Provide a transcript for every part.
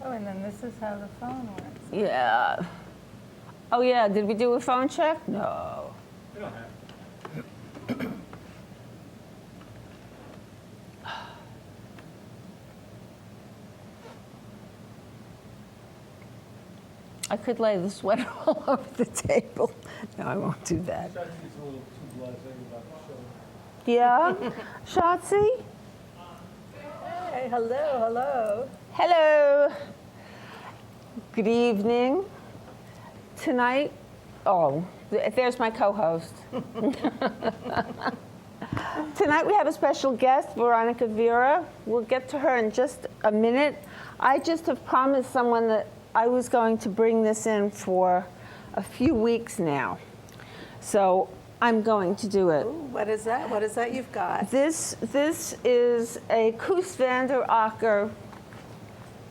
Oh, and then this is how the phone works. Yeah. Oh, yeah, did we do a phone check? No. We don't have I could lay the sweater all over the table. No, I won't do that. Shotzi's a little too blasé about the show. Yeah? Shotzi? Hey, hello. Hello. Good evening. Tonight, there's my co-host. Tonight we have a special guest, Veronica Vera. We'll get to her in just a minute. I just have promised someone that I was going to bring this in for a few weeks now. So I'm going to do it. Ooh, what is that? What is that you've got? This is a Koos van der Akker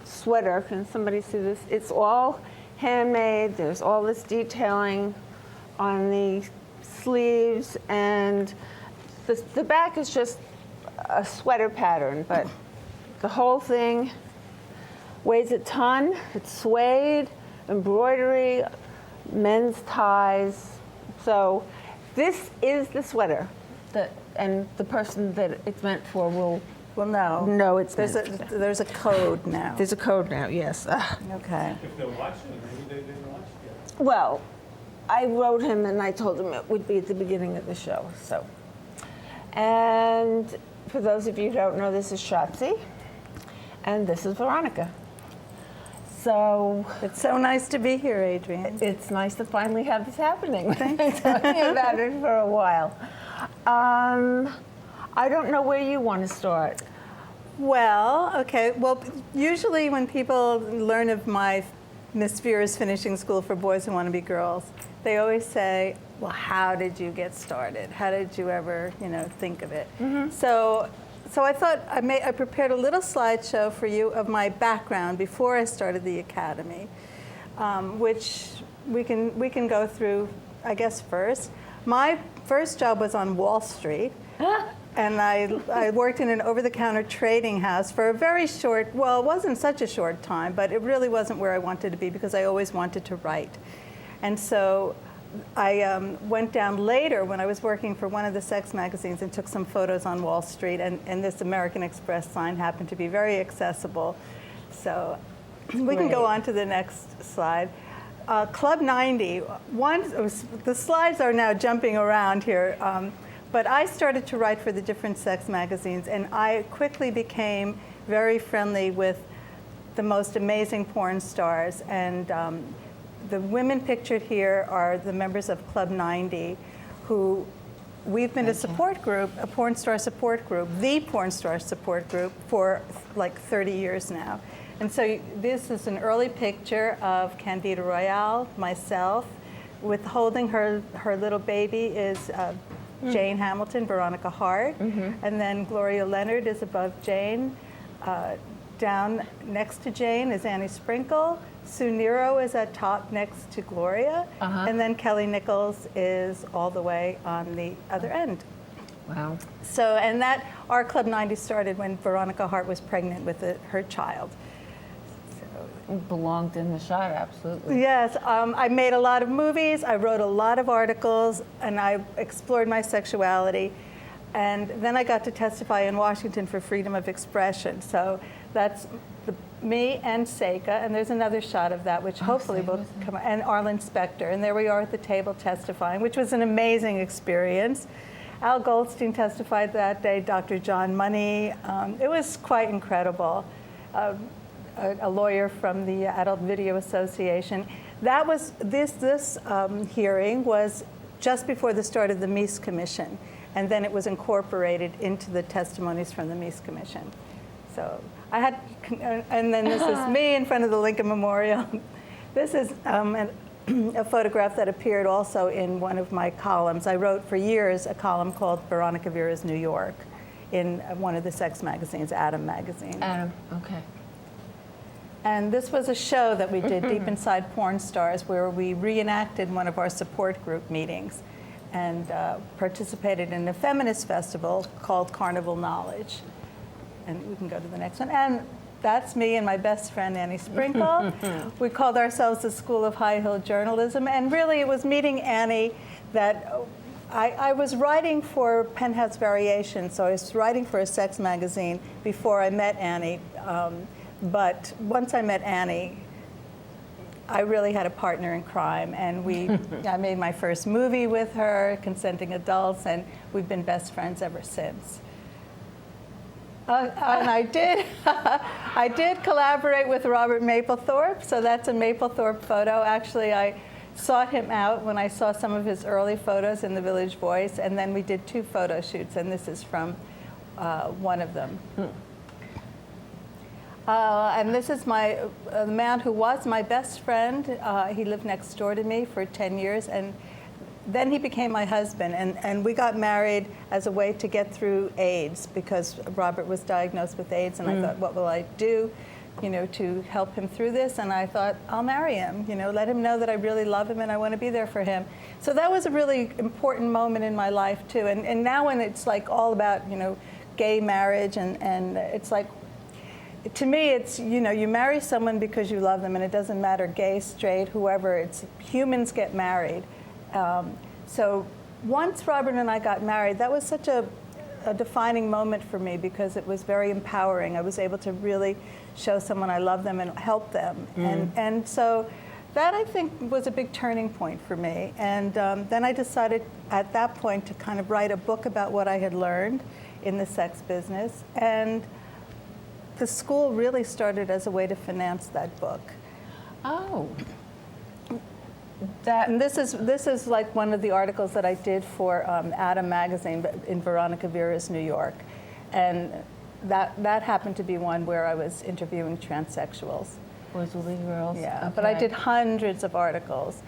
sweater. Can somebody see this? It's all handmade. There's all this detailing on the sleeves, and the back is just a sweater pattern, but the whole thing weighs a ton. It's suede, embroidery, men's ties. So this is the sweater and the person that it's meant for will Well, no. know it's There's a code now. There's a code now, yes. Okay. If they're watching, maybe they didn't watch it yet. Well, I wrote him and I told him it would be at the beginning of the show. So, and for those of you who don't know, this is Shotzi, and this is Veronica. So It's so nice to be here, Adrienne. it's nice to finally have this happening. We've been talking about it for a while. I don't know where you want to start. Well, okay. Well, usually when people learn of my Miss Vera's finishing school for boys who want to be girls, they always say, well, how did you get started? How did you ever, think of it? So I thought I prepared a little slideshow for you of my background before I started the academy, which we can go through, I guess, first. My first job was on Wall Street. And I worked in an over-the-counter trading house for a very short, well, it wasn't such a short time, but it really wasn't where I wanted to be because I always wanted to write. And so I went down later when I was working for one of the sex magazines and took some photos on Wall Street, and this American Express sign happened to be very accessible. So we can go on to the next slide. Club 90, the slides are now jumping around here. But I started to write for the different sex magazines, and I quickly became very friendly with the most amazing porn stars. And the women pictured here are the members of Club 90, who we've been a support group, a porn star support group, the porn star support group for like 30 years now. And so this is an early picture of Candida Royale, myself, with holding her little baby is Jane Hamilton, Veronica Hart, and then Gloria Leonard is above Jane. Down next to Jane is Annie Sprinkle. Sue Nero is at top next to Gloria, and then Kelly Nichols is all the way on the other end. Wow. So, and our Club 90 started when Veronica Hart was pregnant with her child. Belonged in the shot, absolutely. Yes, I made a lot of movies, I wrote a lot of articles, and I explored my sexuality. And then I got to testify in Washington for freedom of expression. So that's me and Seika, and there's another shot of that, which hopefully will come, and Arlen Specter. And there we are at the table testifying, which was an amazing experience. Al Goldstein testified that day, Dr. John Money. It was quite incredible. A lawyer from the Adult Video Association. That was this hearing was just before the start of the Mies Commission, and then it was incorporated into the testimonies from the Mies Commission. So I had, and then this is me in front of the Lincoln Memorial. This is a photograph that appeared also in one of my columns. I wrote for years a column called Veronica Vera's New York in one of the sex magazines, Adam magazine. Adam, okay. And this was a show that we did, Deep Inside Porn Stars, where we reenacted one of our support group meetings and participated in a feminist festival called Carnival Knowledge. And we can go to the next one. And that's me and my best friend, Annie Sprinkle. We called ourselves the School of High Heel Journalism. And really, it was meeting Annie that I was writing for Penthouse Variation, so I was writing for a sex magazine before I met Annie. But once I met Annie, I really had a partner in crime, and I made my first movie with her, Consenting Adults, and we've been best friends ever since. And I did collaborate with Robert Mapplethorpe, so that's a Mapplethorpe photo. Actually, I sought him out when I saw some of his early photos in the Village Voice, and then we did 2 photo shoots, and this is from one of them. And this is the man who was my best friend. He lived next door to me for 10 years, and then he became my husband. And we got married as a way to get through AIDS, because Robert was diagnosed with AIDS, and I thought, what will I do, to help him through this? And I thought, I'll marry him, let him know that I really love him and I want to be there for him. So that was a really important moment in my life, too. And now when it's like all about, gay marriage, and it's like, to me, it's, you marry someone because you love them, and it doesn't matter, gay, straight, whoever, it's humans get married. So once Robert and I got married, that was such a defining moment for me, because it was very empowering. I was able to really show someone I love them and help them. And so that, I think, was a big turning point for me. And then I decided at that point to kind of write a book about what I had learned in the sex business. And the school really started as a way to finance that book. Oh. And this is like one of the articles that I did for Adam magazine in Veronica Vera's New York. And that happened to be one where I was interviewing transsexuals. Boys will be girls. Yeah, okay. but I did hundreds of articles.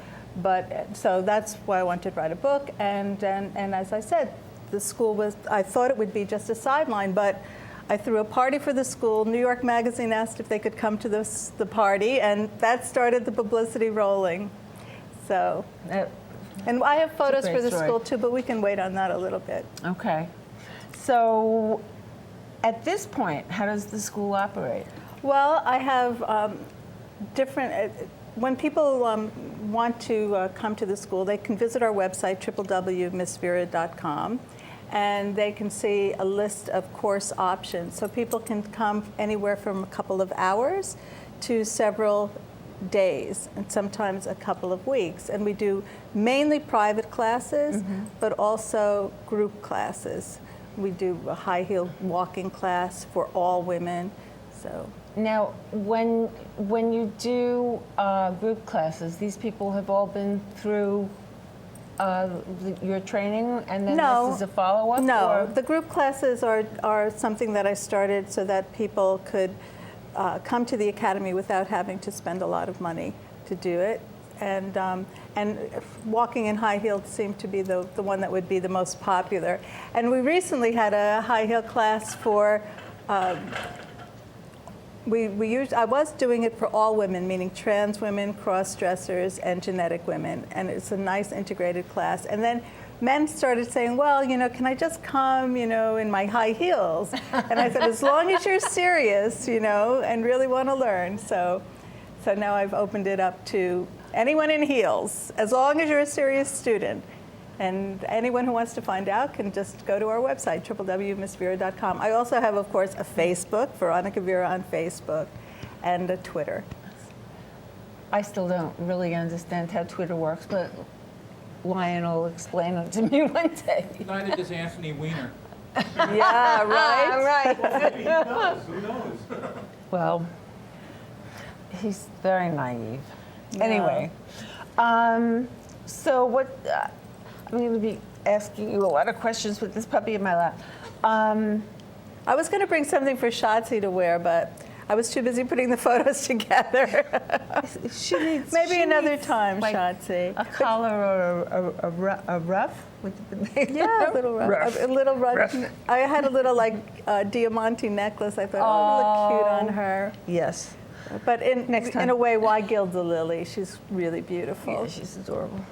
So that's why I wanted to write a book. And as I said, the school I thought it would be just a sideline, but I threw a party for the school. New York Magazine asked if they could come to the party, and that started the publicity rolling. So, and I have photos for the school too, but we can wait on that a little bit. Okay. So, at this point, how does the school operate? Well, I have different. When people want to come to the school, they can visit our website, www.missvera.com. And they can see a list of course options. So people can come anywhere from a couple of hours to several days, and sometimes a couple of weeks. And we do mainly private classes, but also group classes. We do a high heel walking class for all women. So now, when you do group classes, these people have all been through your training, and then this is a follow-up? No, or? The group classes are something that I started so that people could come to the academy without having to spend a lot of money to do it. And walking in high heels seemed to be the one that would be the most popular. And we recently had a high heel class for I was doing it for all women, meaning trans women, cross-dressers, and genetic women. And it's a nice integrated class. And then men started saying, well, can I just come, in my high heels? And I said, as long as you're serious, and really want to learn. So now I've opened it up to anyone in heels, as long as you're a serious student. And anyone who wants to find out can just go to our website, www.missvera.com. I also have, of course, a Facebook, Veronica Vera on Facebook, and a Twitter. I still don't really understand how Twitter works, but Lion will explain it to me one day. Neither does Anthony Weiner. Yeah, right? Right. He knows. Who knows? Well, he's very naive. Yeah. Anyway, so what... I'm going to be asking you a lot of questions with this puppy in my lap. I was going to bring something for Shotzi to wear, but I was too busy putting the photos together. She needs Maybe another time, like Shotzi. a collar or a ruff? Yeah, a little ruff. A little ruff. I had a little diamante necklace. I thought, it would look cute on her. Yes. But Next time. in a way, why gild the lily? She's really beautiful. Yeah, she's adorable.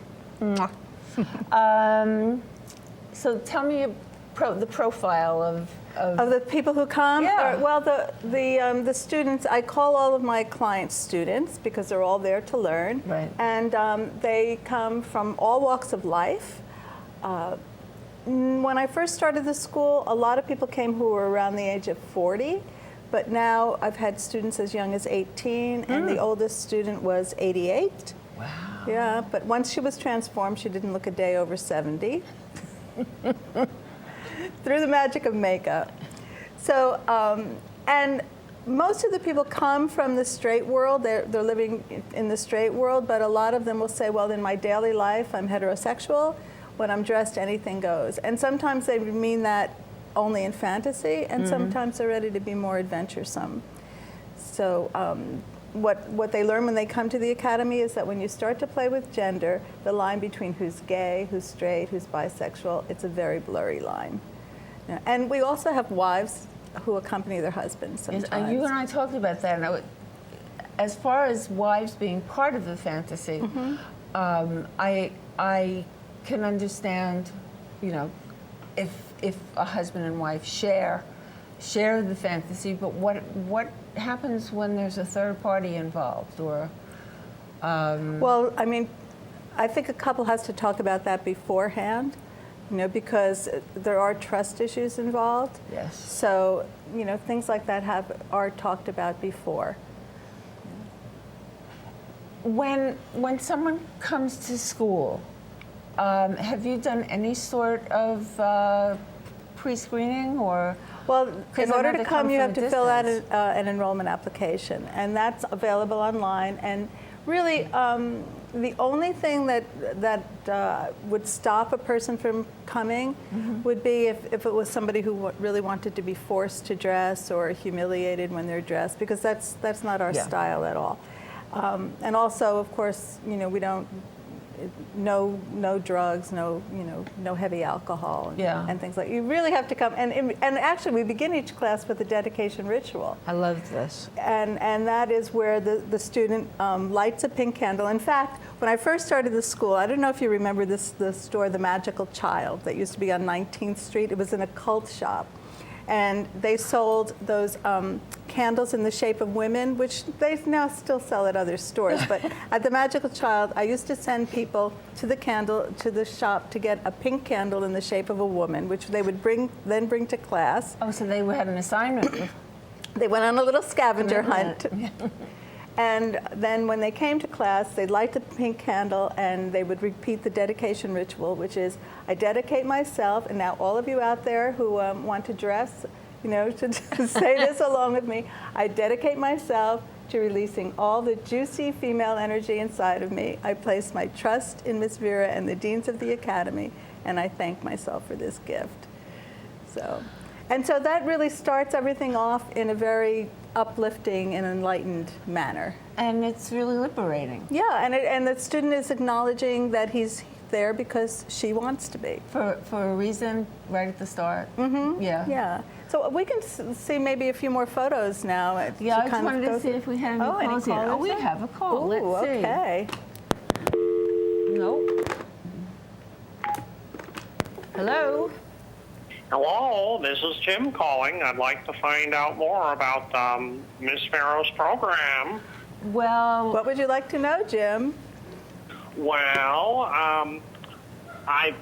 So tell me the profile of Of the people who come? Yeah. Well, the students, I call all of my clients students because they're all there to learn. Right. And they come from all walks of life. When I first started the school, a lot of people came who were around the age of 40. But now I've had students as young as 18, and the oldest student was 88. Wow. Yeah, but once she was transformed, she didn't look a day over 70. Through the magic of makeup. So, and most of the people come from the straight world. They're living in the straight world, but a lot of them will say, well, in my daily life, I'm heterosexual. When I'm dressed, anything goes. And sometimes they mean that only in fantasy, and sometimes they're ready to be more adventuresome. So what they learn when they come to the academy is that when you start to play with gender, the line between who's gay, who's straight, who's bisexual, it's a very blurry line. Yeah. And we also have wives who accompany their husbands sometimes. You and I talked about that. And as far as wives being part of the fantasy, I can understand, you know, if a husband and wife share the fantasy, but what happens when there's a third party involved, or? Well, I mean, I think a couple has to talk about that beforehand, you know, because there are trust issues involved. Yes. So, you know, things like that are talked about before. When someone comes to school, have you done any sort of pre-screening, or? Well, 'Cause in I order know to they come, come you from have a to fill out distance. an enrollment application, and that's available online. And really, the only thing that would stop a person from coming would be if it was somebody who really wanted to be forced to dress or humiliated when they're dressed, because that's not our style at all. And also, of course, you know, we don't. No drugs, no heavy alcohol, and things like. You really have to come, and actually we begin each class with a dedication ritual. I love this. And that is where the student lights a pink candle. In fact, when I first started the school, I don't know if you remember the store, The Magical Child, that used to be on 19th Street. It was an occult shop. And they sold those candles in the shape of women, which they now still sell at other stores. But at the Magical Child, I used to send people to the shop to get a pink candle in the shape of a woman, which they would then bring to class. Oh, so they had an assignment. They went on a little scavenger hunt. And then when they came to class, they'd light the pink candle and they would repeat the dedication ritual, which is, I dedicate myself, and now all of you out there who want to dress, you know, to say this along with me, I dedicate myself to releasing all the juicy female energy inside of me. I place my trust in Miss Vera and the deans of the academy, and I thank myself for this gift. And so that really starts everything off in a very uplifting and enlightened manner. And it's really liberating. Yeah, and the student is acknowledging that he's there because she wants to be. For a reason, right at the start. Mm-hmm. Yeah. Yeah. So we can see maybe a few more photos now. Yeah, I just wanted to see if we had any calls yet. Oh, we have a call. Ooh, Let's see. Okay. Nope. Hello? Hello, this is Jim calling. I'd like to find out more about Miss Vera's program. Well, What would you like to know, Jim? Well, I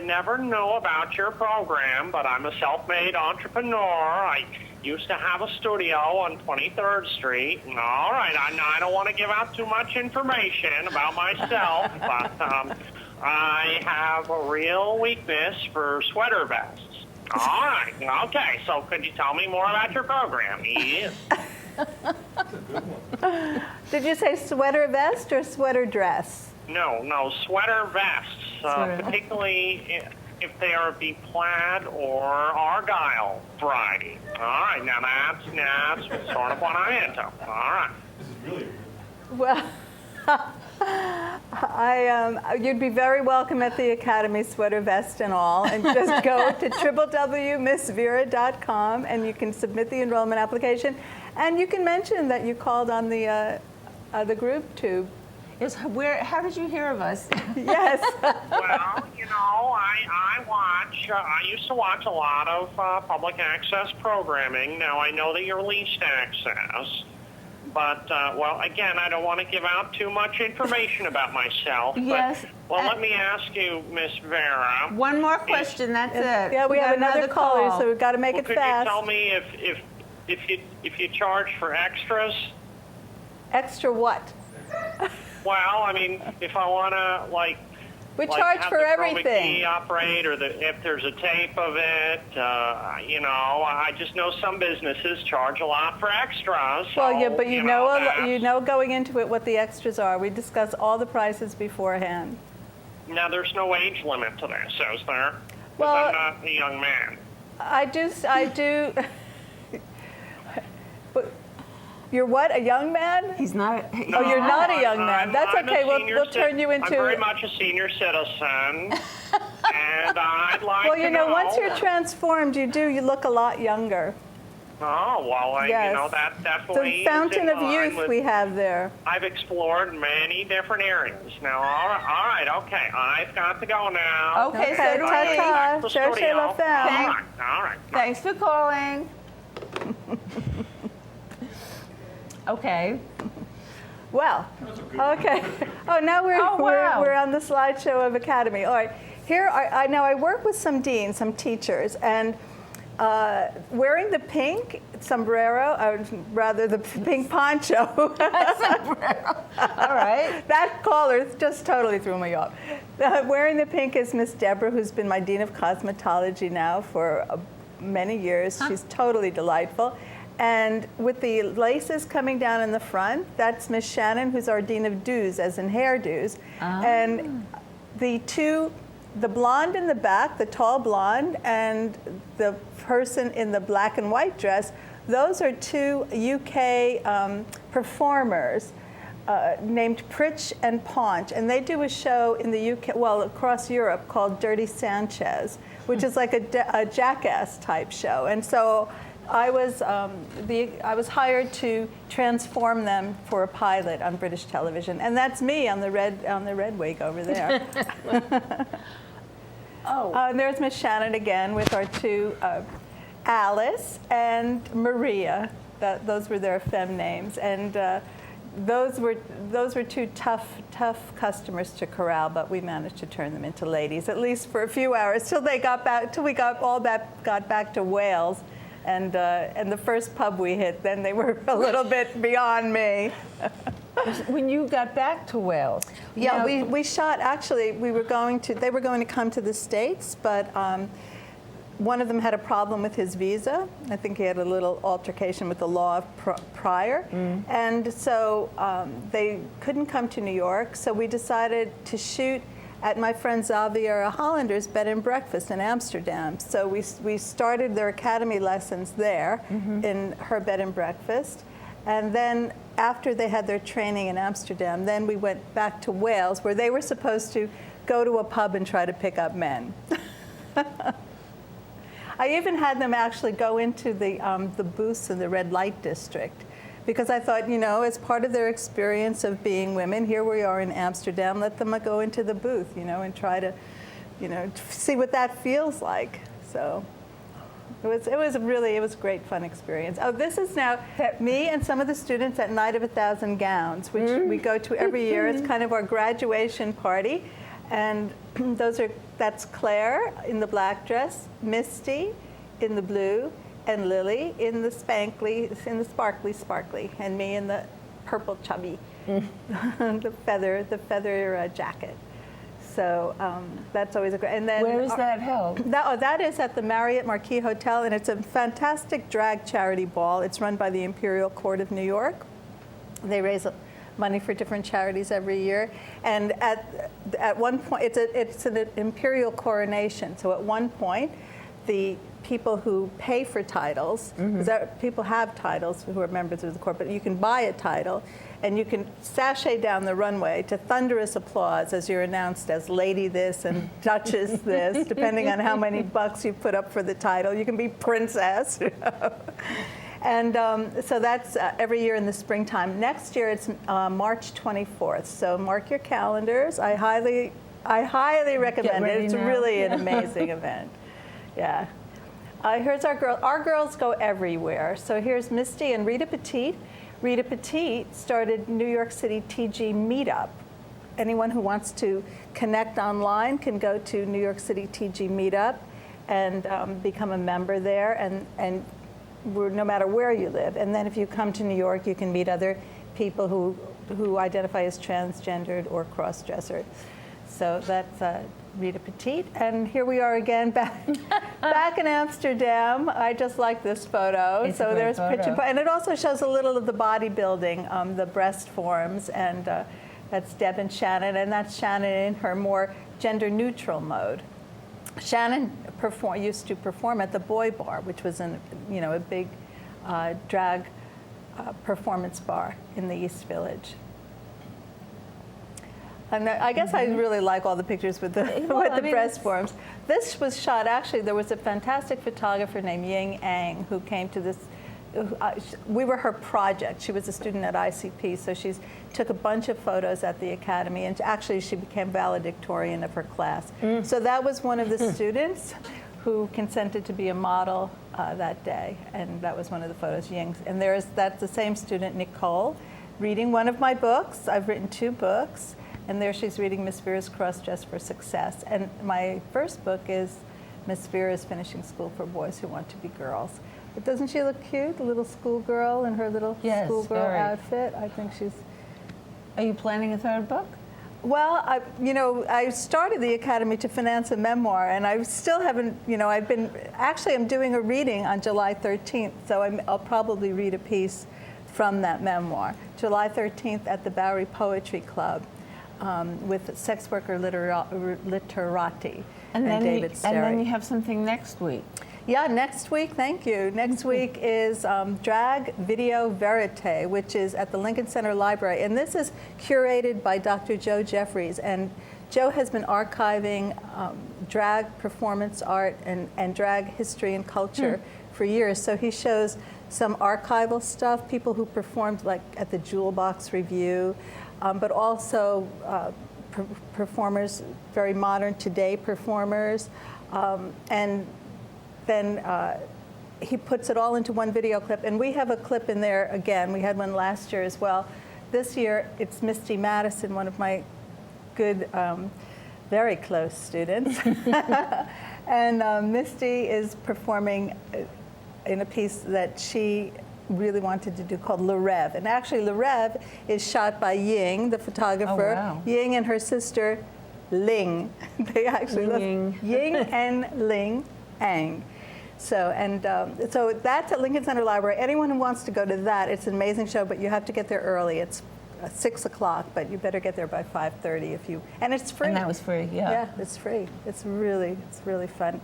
never know about your program, but I'm a self-made entrepreneur. I used to have a studio on 23rd Street. All right, I don't want to give out too much information about myself, but I have a real weakness for sweater vests. All right, okay, so could you tell me more about your program? Yes. Did you say sweater vest or sweater dress? No, sweater vests, Sweater. particularly if they are the plaid or argyle variety. All right, now that's sort of what I'm into. All right. This is really Well, you'd be very welcome at the Academy, sweater vest and all, and just go to www.missvera.com and you can submit the enrollment application, and you can mention that you called on the Grube Tube is how did you hear of us? Yes. Well, you know, I used to watch a lot of public access programming. Now, I know that you're leased access. But, well, again, I don't want to give out too much information about myself. Yes. But, well, let me ask you, Miss Vera. One more question, that's it. Yeah, we got have another caller, call. so we've got to make it Could fast. you tell me if you charge for extras? Extra what? Well, I mean, if I want to, like, We like charge have for the chroma everything. key operate, or if there's a tape of it, you know, I just know some businesses charge a lot for extras. So, Well, yeah, but you that's- know going into it what the extras are. We discuss all the prices beforehand. Now, there's no age limit to this, is there? 'Cause Well- I'm not a young man. I do. But you're what? A young man? He's not. Oh, you're not a young man. That's I'm a okay. senior We'll turn you I'm into. very much a senior citizen, and I'd like Well, to you know, once you're transformed, you look a lot younger. Oh, well, Yes. you know, that definitely The fountain is in of line youth with, we have there. I've explored many different areas. Now, all right, okay. I've got to go now. Okay, Okay, so do ta-ta. we. Back to the Cherchez studio. la femme. All right. Thanks for calling. Okay. Well, okay. Oh, now Oh, wow. we're on the slideshow of Academy. All right. Here, I work with some deans, some teachers, and wearing the pink sombrero, or rather the pink poncho. All right. That caller just totally threw me off. Wearing the pink is Miss Deborah, who's been my Dean of Cosmetology now for many years. She's totally delightful. And with the laces coming down in the front, that's Miss Shannon, who's our Dean of Do's, as in hairdos. And the blonde in the back, the tall blonde, and the person in the black and white dress, those are two UK performers named Pritch and Paunch. And they do a show in the UK, well, across Europe, called Dirty Sanchez, which is like a Jackass type show. And so I was hired to transform them for a pilot on British television, and that's me on the red wig over there. And there's Miss Shannon again with our two, Alice and Maria. Those were their femme names, and those were two tough customers to corral, but we managed to turn them into ladies, at least for a few hours, till we got back to Wales. And the first pub we hit, then they were a little bit beyond me. When you got back to Wales. Yeah, now, we shot, actually, they were going to come to the States, but one of them had a problem with his visa. I think he had a little altercation with the law prior. And so they couldn't come to New York, so we decided to shoot at my friend Xaviera Hollander's bed and breakfast in Amsterdam. So we started their academy lessons there in her bed and breakfast. And then after they had their training in Amsterdam, then we went back to Wales, where they were supposed to go to a pub and try to pick up men. I even had them actually go into the booths in the red light district, because I thought, you know, as part of their experience of being women, here we are in Amsterdam, let them go into the booth, you know, and try to, you know, see what that feels like. So it was a great fun experience. Oh, this is now me and some of the students at Night of 1,000 Gowns, which we go to every year. It's kind of our graduation party. And that's Claire in the black dress, Misty in the blue, and Lily in the sparkly, and me in the purple chubby, the feather jacket. So that's always a great. And then where is that held? That is at the Marriott Marquis Hotel, and it's a fantastic drag charity ball. It's run by the Imperial Court of New York. They raise money for different charities every year, and at one point, it's an imperial coronation. So at one point, the people who pay for titles, because people have titles who are members of the court, but you can buy a title, and you can sashay down the runway to thunderous applause as you're announced as Lady this and Duchess this, depending on how many bucks you put up for the title. You can be Princess. And so that's every year in the springtime. Next year it's March 24th. So mark your calendars. I highly recommend it. It's now. really an amazing event. Yeah. Here's our girl. Our girls go everywhere. So here's Misty and Rita Petite. Rita Petite started New York City TG Meetup. Anyone who wants to connect online can go to New York City TG Meetup and become a member there, and no matter where you live. And then if you come to New York, you can meet other people who identify as transgendered or cross-dresser. So that's Rita Petite. And here we are again back in Amsterdam. I just like this photo. It's a so great there's photo. picture, and it also shows a little of the bodybuilding, the breast forms, and that's Deb and Shannon, and that's Shannon in her more gender-neutral mode. Shannon used to perform at the Boy Bar, which was a big drag performance bar in the East Village. And I guess I really like all the pictures with the breast forms. This was shot, actually, there was a fantastic photographer named Ying Ang who came to this. We were her project. She was a student at ICP, so she took a bunch of photos at the academy, and actually she became valedictorian of her class. So that was one of the students who consented to be a model that day, and that was one of the photos. Ying's, and that's the same student, Nicole, reading one of my books. I've written 2 books, and there she's reading Miss Vera's Cross-Dress for Success. And my first book is Miss Vera's Finishing School for Boys Who Want to Be Girls. But doesn't she look cute, the little schoolgirl in her little schoolgirl very. outfit? I think she's... Are you planning a 3rd book? Well, I started the Academy to finance a memoir, and I still haven't, I'm doing a reading on July 13th, so I'll probably read a piece from that memoir. July 13th at the Bowery Poetry Club with sex worker literati and David Sterry. And then you have something next week. Yeah, next week, thank you. Next week is Drag Video Verite, which is at the Lincoln Center Library. And this is curated by Dr. Joe Jeffries. And Joe has been archiving drag performance art and drag history and culture for years. So he shows some archival stuff, people who performed like at the Jewel Box Review, but also performers, very modern today performers. And then he puts it all into one video clip. And we have a clip in there again. We had one last year as well. This year, it's Misty Madison, one of my good, very close students. And Misty is performing in a piece that she really wanted to do called Le Rêve. And actually, Le Rêve is shot by Ying, the photographer. Oh, wow. Ying and her sister, Ling. They actually look Ying and Ling Ang. So that's at Lincoln Center Library. Anyone who wants to go to that, it's an amazing show, but you have to get there early. It's 6 o'clock, but you better get there by 5:30 and it's free. And that was free, yeah. Yeah, it's free. It's really fun.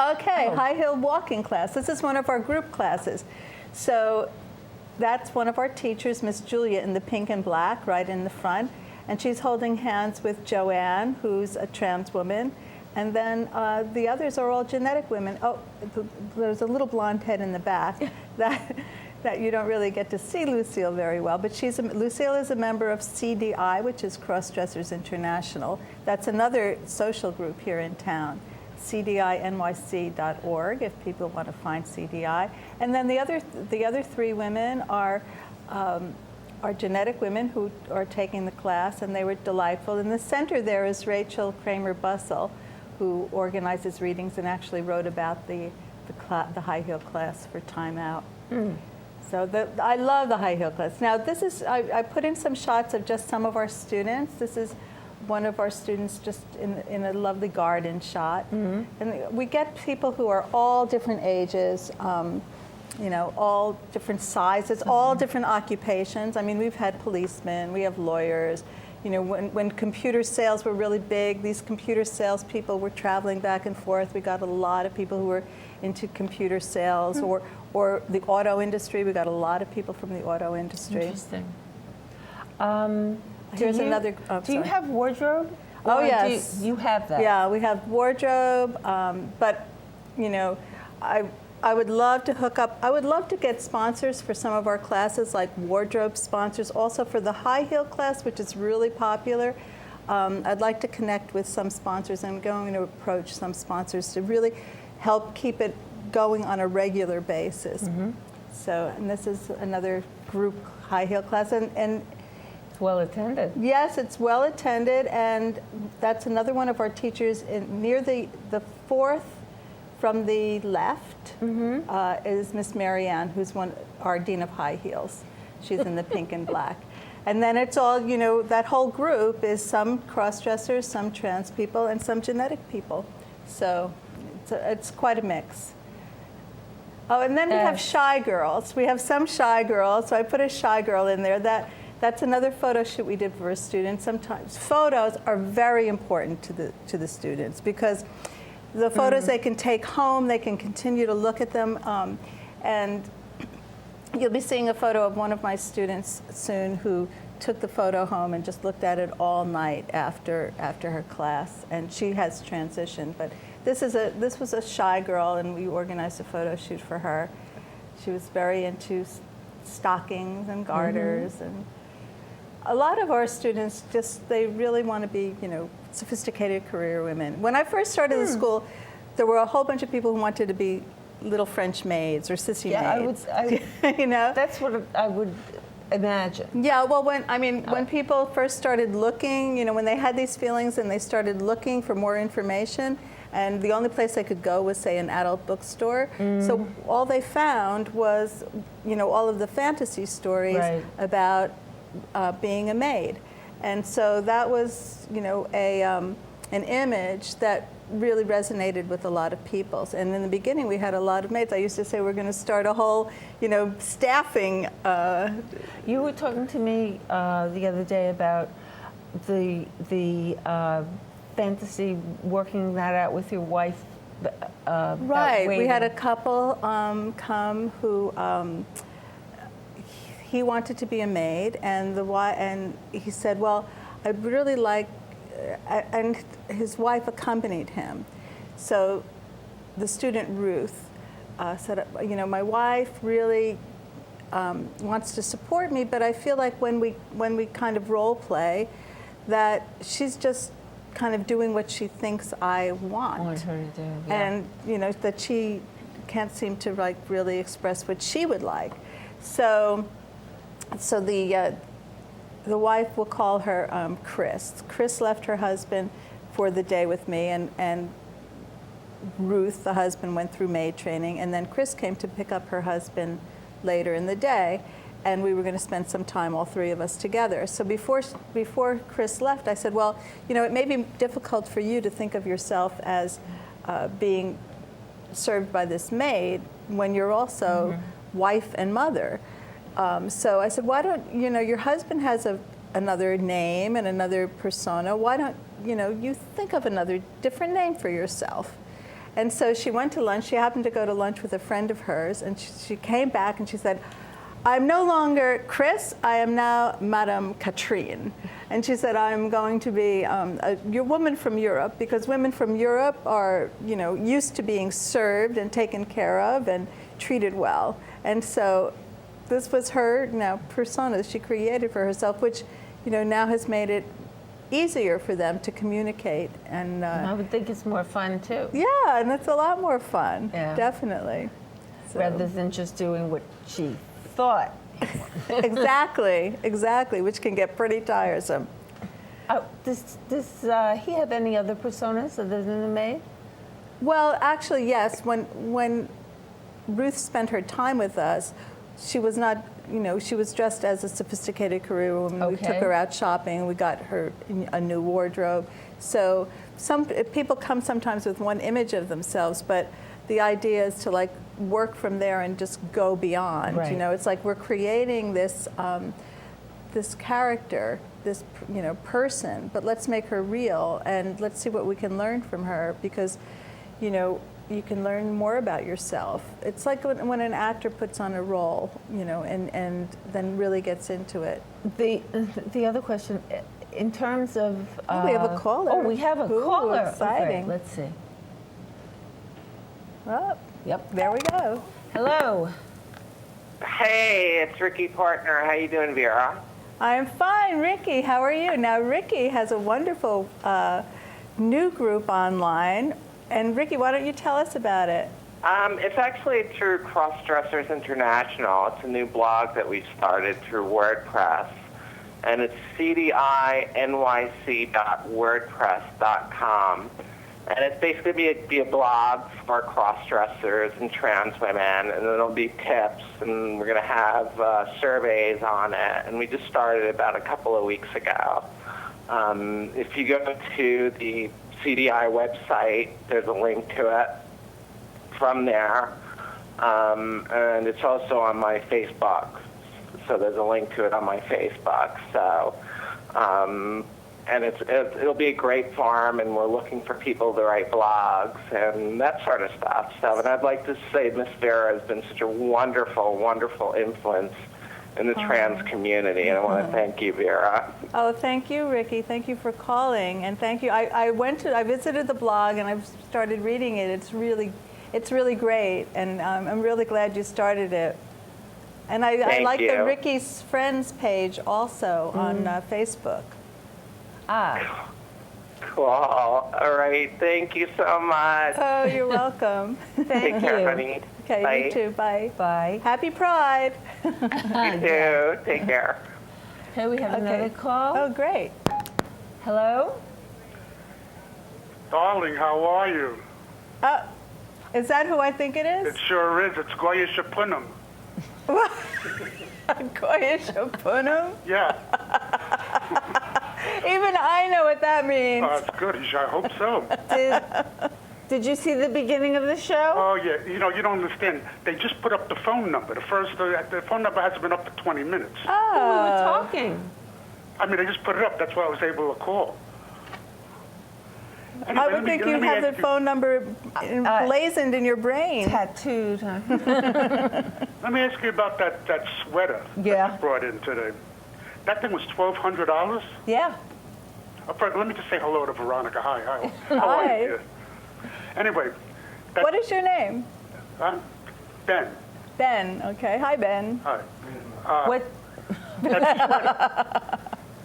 Okay, high heel walking class. This is one of our group classes. So that's one of our teachers, Miss Julia, in the pink and black, right in the front. And she's holding hands with Joanne, who's a trans woman. And then the others are all genetic women. Oh, there's a little blonde head in the back that you don't really get to see Lucille very well. But Lucille is a member of CDI, which is Cross Dressers International. That's another social group here in town. CDINYC.org if people want to find CDI. And then the other 3 women are genetic women who are taking the class, and they were delightful. In the center there is Rachel Kramer-Bussell, who organizes readings and actually wrote about the high heel class for Time Out. So I love the high heel class. Now this is, I put in some shots of just some of our students. This is one of our students just in a lovely garden shot. And we get people who are all different ages, all different sizes, all different occupations. I mean, we've had policemen, we have lawyers. When computer sales were really big, these computer sales people were traveling back and forth. We got a lot of people who were into computer sales or the auto industry. We got a lot of people from the auto industry. Interesting. Here's another. Do you have wardrobe? Oh, Or yes. You have that? Yeah, we have wardrobe, but I would love to hook up. I would love to get sponsors for some of our classes, like wardrobe sponsors. Also for the high heel class, which is really popular. I'd like to connect with some sponsors. I'm going to approach some sponsors to really help keep it going on a regular basis. Mm-hmm. So, and this is another group high heel class, and It's well attended. yes, it's well attended, and that's another one of our teachers near the fourth from the left is Miss Marianne, who's our Dean of High Heels. She's in the pink and black. And then it's all, that whole group is some cross-dressers, some trans people, and some genetic people. So it's quite a mix. Oh, and then we have shy girls. We have some shy girls, so I put a shy girl in there. That's another photo shoot we did for a student. Sometimes photos are very important to the students because the photos they can take home, they can continue to look at them, and you'll be seeing a photo of one of my students soon who took the photo home and just looked at it all night after her class, and she has transitioned. But this was a shy girl, and we organized a photo shoot for her. She was very into stockings and garters, and a lot of our students they really want to be, sophisticated career women. When I first started the school, there were a whole bunch of people who wanted to be little French maids or sissy maids. That's what I would imagine. Yeah, well, when people first started looking, when they had these feelings and they started looking for more information, and the only place they could go was, say, an adult bookstore. So all they found was, all of the fantasy stories about being a maid. And so that was, an image that really resonated with a lot of people. And in the beginning, we had a lot of maids. I used to say we're going to start a whole, staffing. You were talking to me the other day about the fantasy, working that out with your wife. Right. We had a couple come who he wanted to be a maid, and he said, well, I'd really like, and his wife accompanied him. So the student Ruth said, my wife really wants to support me, but I feel like when we kind of role play, that she's just kind of doing what she thinks I want her to do, yeah. And that she can't seem to really express what she would like. So the wife, will call her Chris. Chris left her husband for the day with me, and Ruth, the husband, went through maid training, and then Chris came to pick up her husband later in the day, and we were going to spend some time, all three of us, together. So before Chris left, I said, well, it may be difficult for you to think of yourself as being served by this maid when you're also wife and mother. So I said, why don't, your husband has another name and another persona. Why don't, you think of another different name for yourself? And so she went to lunch. She happened to go to lunch with a friend of hers, and she came back and she said, I'm no longer Chris, I am now Madame Katrine. And she said, I'm going to be your woman from Europe, because women from Europe are, used to being served and taken care of and treated well. And so this was her persona she created for herself, which, now has made it easier for them to communicate. And I would think it's more fun too. Yeah, and it's a lot more fun, definitely. So. Rather than just doing what she thought. Exactly, which can get pretty tiresome. Does he have any other personas other than the maid? Well, actually, yes. When Ruth spent her time with us, she was not, she was dressed as a sophisticated career woman. Okay. We took her out shopping. We got her a new wardrobe. So some people come sometimes with one image of themselves, but the idea is to work from there and just go beyond. Right. It's like we're creating this this character, this person, but let's make her real and let's see what we can learn from her, because you can learn more about yourself. It's like when an actor puts on a role, and then really gets into it. The other question, in terms of we have a caller. Oh, we have a caller. Exciting. Okay, let's see. Oh. Yep. There we go. Hello. Hey, it's Ricky Partner. How you doing, Vera? I'm fine, Ricky. How are you? Now, Ricky has a wonderful new group online. And Ricky, why don't you tell us about it? It's actually through Crossdressers International. It's a new blog that we started through WordPress. And it's cdinyc.wordpress.com. And it's basically be a blog for cross-dressers and trans women, and it'll be tips, and we're going to have surveys on it. And we just started about a couple of weeks ago. If you go to the CDI website, there's a link to it from there. And it's also on my Facebook. So there's a link to it on my Facebook. So, and it'll be a great forum, and we're looking for people to write blogs and that sort of stuff. So, and I'd like to say Miss Vera has been such a wonderful, wonderful influence in the trans community, and I want to thank you, Vera. Oh, thank you, Ricky. Thank you for calling, and thank you. I visited the blog, and I've started reading it. It's really great, and I'm really glad you started it. And I like the Ricky's Friends page also on Facebook. Ah. Cool. All right. Thank you so much. Oh, you're welcome. Take care, honey. Okay, Bye. you too. Bye. Bye. Happy Pride. You too. Take care. Okay, we have another call. Oh, great. Hello? Darling, how are you? Is that who I think it is? It sure is. It's Goya Shapunam. Goya Shapunam? Yeah. Even I know what that means. It's good. I hope so. Did you see the beginning of the show? Oh, yeah. You know, you don't understand. They just put up the phone number. The phone number hasn't been up for 20 minutes. We were talking. I mean, they just put it up. That's why I was able to call. Anyway, I would think you'd have the phone number emblazoned in your brain. Tattooed. Huh? Let me ask you about that sweater that Yeah. you brought in today. That thing was $1,200? Yeah. Let me just say hello to Veronica. Hi. How Hi. are you? Anyway. What is your name? Ben. Ben. Okay. Hi, Ben. Hi. What?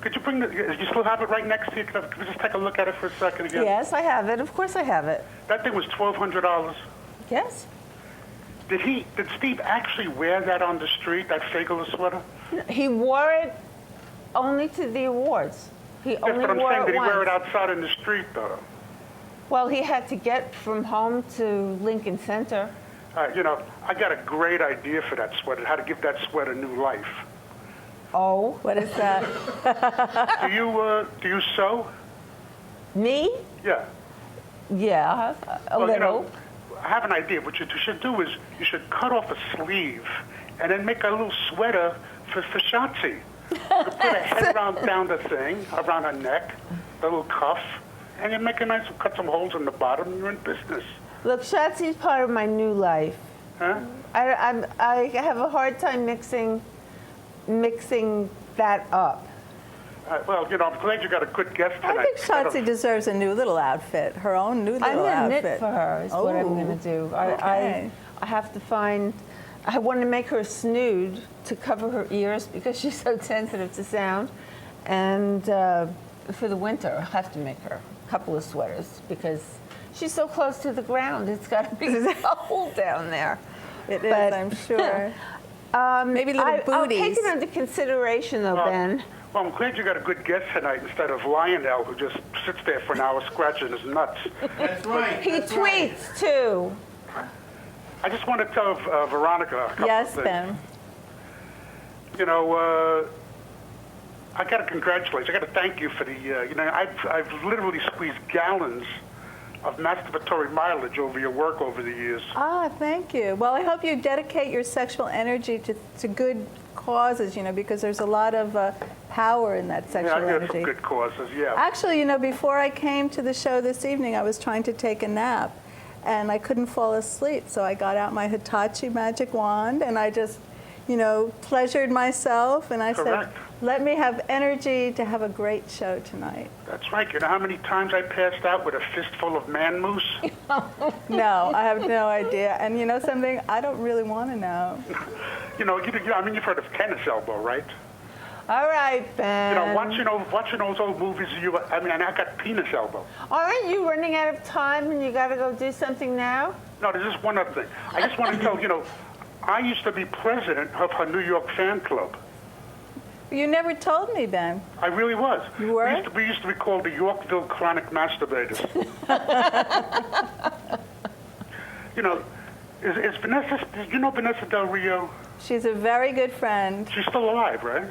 Could you bring you still have it right next to you? Could we just take a look at it for a second again? Yes, I have it. Of course I have it. That thing was $1,200. Yes. Did Steve actually wear that on the street, that Fagler sweater? He wore it only to the awards. He That's only what I'm wore saying. it Did he wear once. it outside in the street, though? Well, he had to get from home to Lincoln Center. I got a great idea for that sweater, how to give that sweater new life. Oh. What is that? Do you sew? Me? Yeah. Yeah, a Well, little. I have an idea. What you should do is you should cut off a sleeve and then make a little sweater for Shotzi. You put a head down the thing, around her neck, the little cuff, and you make cut some holes in the bottom, and you're in business. Look, Shatsy's part of my new life. Huh? I have a hard time mixing that up. Well, I'm glad you got a good guest tonight. I think Shotzi deserves a new little outfit, her own new I'm little going to outfit. knit for her is what I'm going to do. Okay. I have to find, I want to make her a snood to cover her ears because she's so sensitive to sound. And for the winter, I have to make her a couple of sweaters because she's so close to the ground. It's got to be cold down there. It is, I'm sure. Maybe little booties. I'll take it under consideration, though, Ben. Well, I'm glad you got a good guest tonight instead of Lionel, who just sits there for an hour scratching his nuts. That's right. He tweets, too. I just want to tell Veronica a couple Yes, of things. Ben. I got to congratulate you. I got to thank you for the, I've literally squeezed gallons of masturbatory mileage over your work over the years. Ah, thank you. Well, I hope you dedicate your sexual energy to good causes, because there's a lot of power in that sexual Yeah, I got energy. some good causes, yeah. Actually, before I came to the show this evening, I was trying to take a nap, and I couldn't fall asleep, so I got out my Hitachi magic wand, and I just, pleasured myself, and I Correct. said, let me have energy to have a great show tonight. That's right. You know how many times I passed out with a fistful of man moose? No, I have no idea. And you know something? I don't really want to know. I mean, you've heard of tennis elbow, right? All right, Ben. Watching those old movies, I got penis elbow. Aren't you running out of time and you got to go do something now? No, there's just one other thing. I just want to tell I used to be president of her New York fan club. You never told me, Ben. I really was. You were? We used to be called the Yorkville Chronic Masturbators. Is Vanessa? You know Vanessa Del Rio? She's a very good friend. She's still alive, right?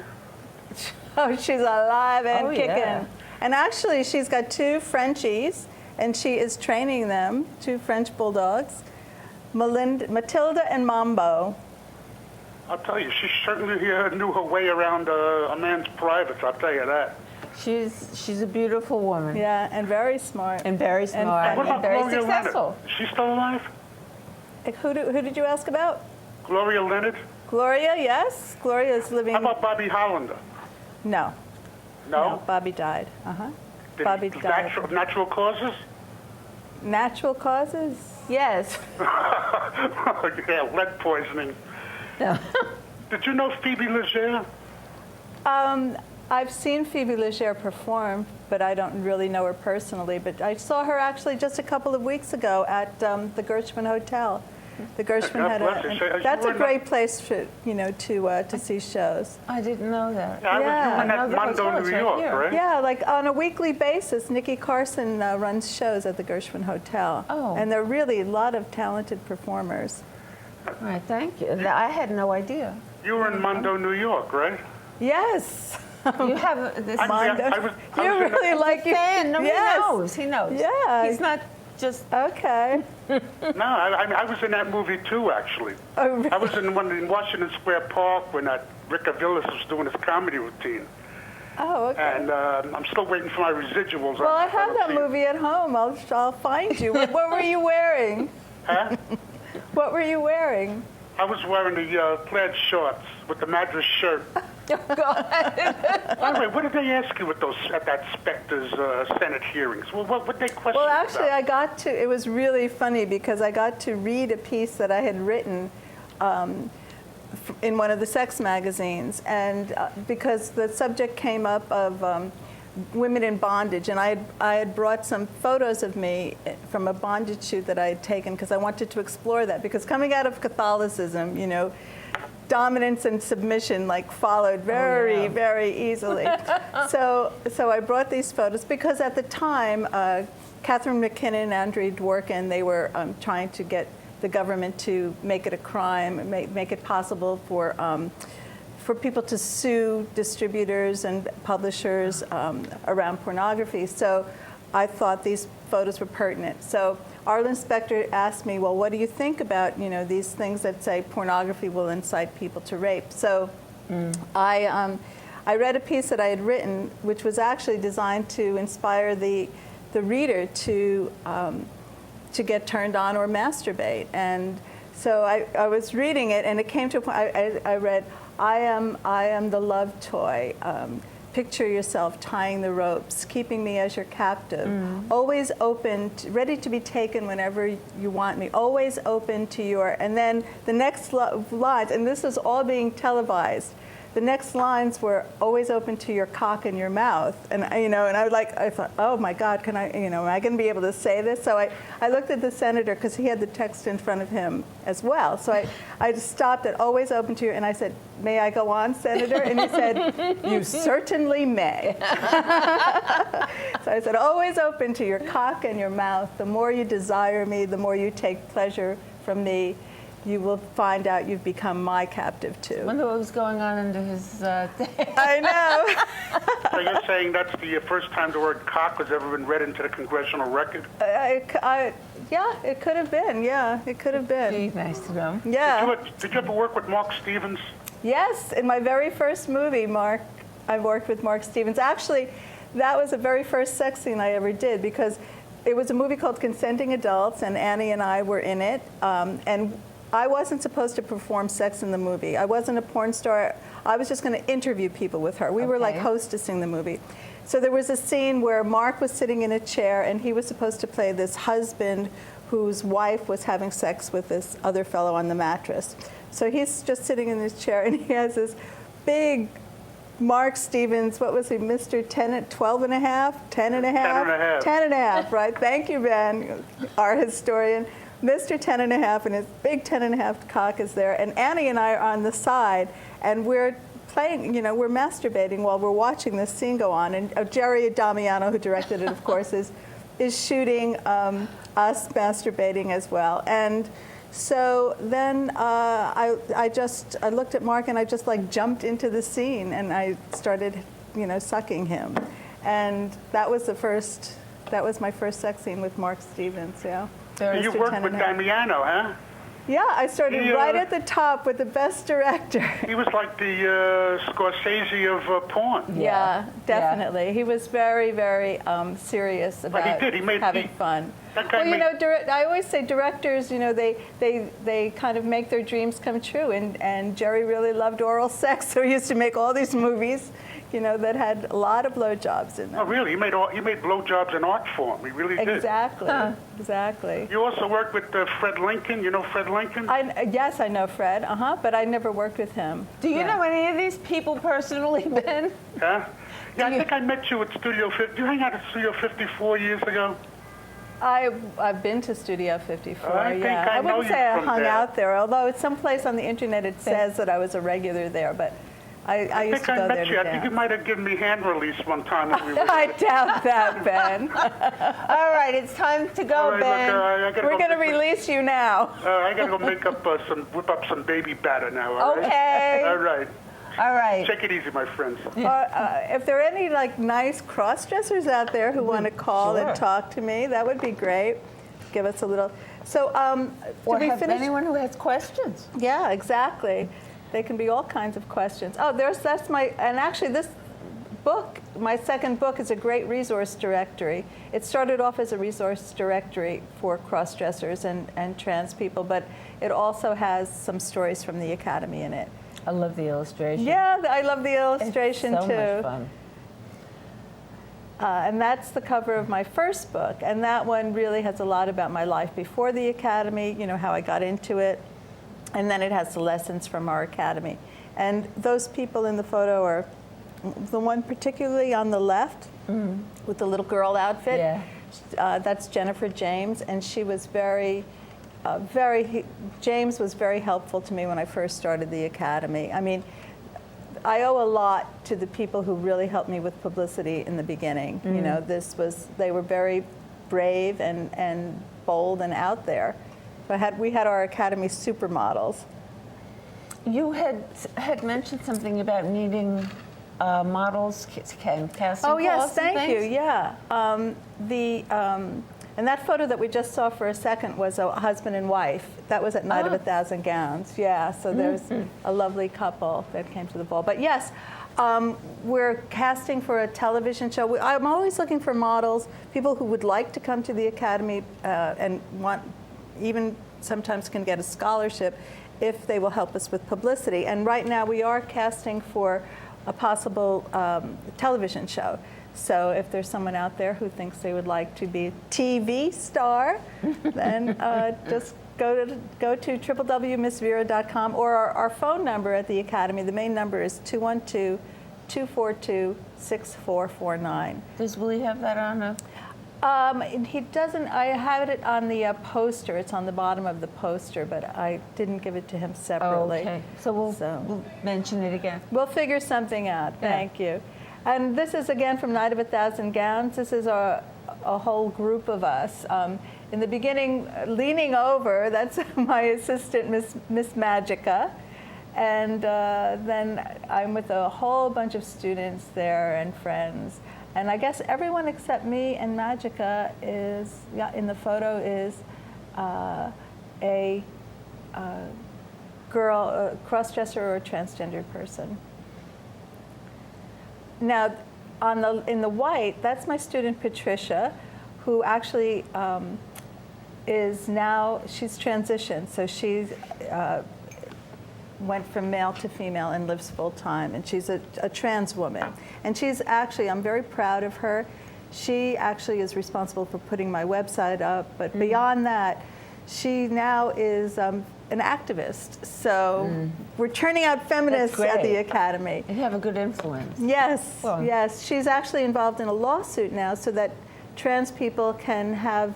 Oh, she's alive and kicking. Yeah. And actually, she's got 2 Frenchies, and she is training them, 2 French bulldogs, Matilda and Mambo. I'll tell you, she certainly knew her way around a man's privates, I'll tell you that. She's a beautiful woman. Yeah, and very smart. And very smart. What And about very Gloria successful. Leonard? Is she still alive? Who did you ask about? Gloria Leonard? Gloria, yes. Gloria is living. How about Bobby Hollander? No. No? Bobby died. Did Bobby he- died. Natural causes? Natural causes? Yes. Yeah, lead poisoning. No. Did you know Phoebe Legere? I've seen Phoebe Legere perform, but I don't really know her personally. But I saw her actually just a couple of weeks ago at the Gershwin Hotel. The Gershwin God had bless you. So that's you a were great place for to see shows. I didn't know that. Yeah, Yeah. I was I in know that the Mondo, hotel, New it's right York, here. right? Yeah, like on a weekly basis, Nikki Carson runs shows at the Gershwin Hotel. Oh. And there are really a lot of talented performers. All right, thank you. I had no idea. You were in Mondo, New York, right? Yes. You have this Mondo. I was You in really that- like it. fan. No, Yes. he knows. He knows. Yeah. He's not just. Okay. No, I was in that movie too, actually. Oh, really? I was in Washington Square Park when Rick Avilas was doing his comedy routine. Oh, okay. And I'm still waiting for my residuals. Well, I have that movie at home. I'll find you. What were you wearing? Huh? What were you wearing? I was wearing the plaid shorts with the Madras shirt. By the way, what did they ask you at that Specter's Senate hearings? Well, what did they question Well, you actually, about? it was really funny because I got to read a piece that I had written in one of the sex magazines, and because the subject came up of women in bondage, and I had brought some photos of me from a bondage shoot that I had taken because I wanted to explore that, because coming out of Catholicism, dominance and submission followed very, very easily. So I brought these photos because at the time, Catherine McKinnon and Andrea Dworkin, they were trying to get the government to make it a crime, make it possible for people to sue distributors and publishers around pornography. So I thought these photos were pertinent. So Arlen Specter asked me, well, what do you think about these things that say pornography will incite people to rape? So I read a piece that I had written, which was actually designed to inspire the reader to get turned on or masturbate. And so I was reading it, and it came to a point. I read, I am the love toy. Picture yourself tying the ropes, keeping me as your captive, always open, ready to be taken whenever you want me, always open to your, and then the next lines, and this is all being televised, the next lines were always open to your cock and your mouth. And and I thought, oh my God, can I, am I going to be able to say this? So I looked at the senator because he had the text in front of him as well. So I just stopped at always open to you, and I said, may I go on, Senator? And he said, you certainly may. So I said, always open to your cock and your mouth. The more you desire me, the more you take pleasure from me, you will find out you've become my captive too. I wonder what was going on under his day. I know. So you're saying that's the first time the word cock has ever been read into the congressional record? Yeah, it could have been. Yeah, it could have been. Gee, nice to know. Yeah. Did you ever work with Mark Stevens? Yes, in my very first movie, I worked with Mark Stevens. Actually, that was the very first sex scene I ever did, because it was a movie called Consenting Adults, and Annie and I were in it. And I wasn't supposed to perform sex in the movie. I wasn't a porn star. I was just going to interview people with her. We were like hostessing the movie. So there was a scene where Mark was sitting in a chair, and he was supposed to play this husband whose wife was having sex with this other fellow on the mattress. So he's just sitting in this chair, and he has this big Mark Stevens, what was he, Mr. 12 and a half, 10 and a half? 10 and a half. 10 and a half, right? Thank you, Ben, our historian. Mr. 10 and a half, and his big 10 and a half cock is there. And Annie and I are on the side, and we're playing, we're masturbating while we're watching this scene go on. And Jerry Damiano, who directed it, of course, is shooting us masturbating as well. And so then I looked at Mark, and I just like jumped into the scene, and I started, sucking him. And that was my first sex scene with Mark Stevens, yeah. You worked with Damiano, huh? Yeah, I started right at the top with the best director. He was like the Scorsese of porn. Yeah, definitely. He was very, very serious about having fun. Well, I always say directors, they kind of make their dreams come true. And Jerry really loved oral sex, so he used to make all these movies, that had a lot of blowjobs in them. Oh, really? He made blowjobs in art form. He really did. Exactly. Exactly. You also worked with Fred Lincoln. You know Fred Lincoln? Yes, I know Fred. But I never worked with him. Do you know any of these people personally, Ben? Huh? Yeah, I think I met you at Studio 50. Did you hang out at Studio 54 years ago? I've been to Studio 54, I think I know wouldn't you say I from hung there. out there, although it's someplace on the internet it says that I was a regular there, but I used to go there to I think you might have given me hand release one time when we were I doubt that, Ben. All right, it's time to go, All right, Ben. look, We're going to release you now. I got to go whip up some baby batter now, all right? Okay. All right. All right. Take it easy, my friends. If there are any nice cross-dressers out there who want to call and talk to me, that would be great. Give us a little. So, Or did we have finish? anyone who has questions. Yeah, exactly. They can be all kinds of questions. Oh, and actually this book, my second book, is a great resource directory. It started off as a resource directory for cross-dressers and trans people, but it also has some stories from the Academy in it. I love the illustration. Yeah, I love the illustration It's so too. much fun. And that's the cover of my first book. And that one really has a lot about my life before the Academy, how I got into it. And then it has the lessons from our Academy. And those people in the photo are the one particularly on the left with the little girl outfit. Yeah. That's Jennifer James. And she was James was very helpful to me when I first started the Academy. I mean, I owe a lot to the people who really helped me with publicity in the beginning. They were very brave and bold and out there. We had our Academy supermodels. You had mentioned something about needing models, casting Oh yes, calls and thank you. things. Yeah, and that photo that we just saw for a second was a husband and wife. That was at Night of a Thousand Gowns. Yeah, so there's a lovely couple that came to the ball. But yes, we're casting for a television show. I'm always looking for models, people who would like to come to the Academy and even sometimes can get a scholarship if they will help us with publicity. And right now we are casting for a possible television show. So if there's someone out there who thinks they would like to be a TV star, then just go to www.missvera.com, or our phone number at the Academy. The main number is 212-242-6449. Does Willie have that on a? He doesn't. I have it on the poster. It's on the bottom of the poster, but I didn't give it to him separately. Okay. So we'll mention it again. We'll figure something out. Thank you. And this is again from Night of a Thousand Gowns. This is a whole group of us. In the beginning, leaning over, that's my assistant, Miss Magica. And then I'm with a whole bunch of students there and friends. And I guess everyone except me and Magica is, in the photo, is a girl, a cross-dresser or a transgender person. Now, in the white, that's my student Patricia, who actually is now, she's transitioned. So she went from male to female and lives full time. And she's a trans woman. And she's actually, I'm very proud of her. She actually is responsible for putting my website up. But beyond that, she now is an activist. So we're turning out feminists at the Academy. You have a good influence. Yes, Well. yes. She's actually involved in a lawsuit now so that trans people can have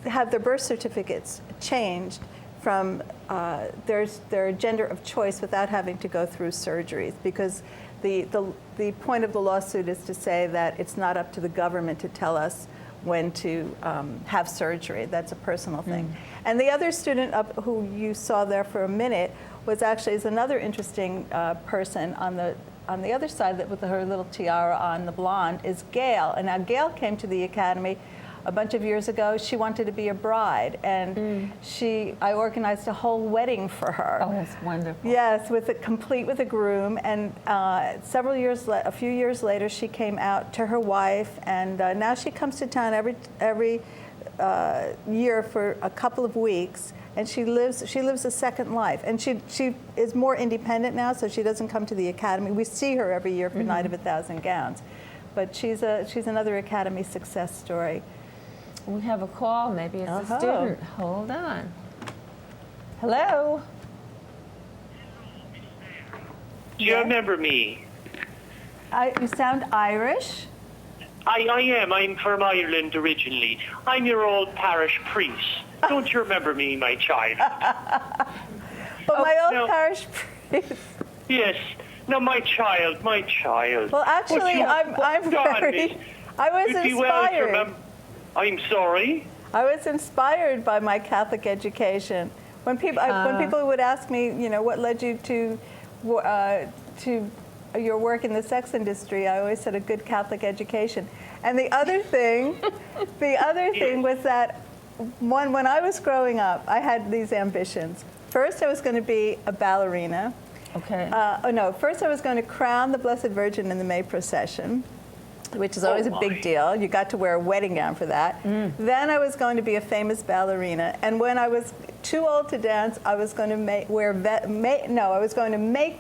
their birth certificates changed from their gender of choice without having to go through surgeries, because the point of the lawsuit is to say that it's not up to the government to tell us when to have surgery. That's a personal thing. And the other student who you saw there for a minute is another interesting person on the other side with her little tiara on, the blonde, is Gail. And now Gail came to the Academy a bunch of years ago. She wanted to be a bride, and I organized a whole wedding for her. Oh, that's wonderful. Yes, complete with a groom. And a few years later, she came out to her wife, and now she comes to town every year for a couple of weeks. And she lives a second life, and she is more independent now, so she doesn't come to the Academy. We see her every year for Night of a Thousand Gowns, but she's another Academy success story. We have a call. Maybe it's a student. Hold on. Hello. Do you remember me? You sound Irish. I am. I'm from Ireland originally. I'm your old parish priest. Don't you remember me, my child? But my old no. parish priest. Yes. No, my child. Well, actually, I'm very. I was inspired. I'm sorry? I was inspired by my Catholic education. When people would ask me, what led you to your work in the sex industry, I always said a good Catholic education. And the other thing was that when I was growing up, I had these ambitions. First, I was going to be a ballerina. Okay. First I was going to crown the Blessed Virgin in the May procession, which is always a big deal. You got to wear a wedding gown for that. Then I was going to be a famous ballerina, and when I was too old to dance, I was going to make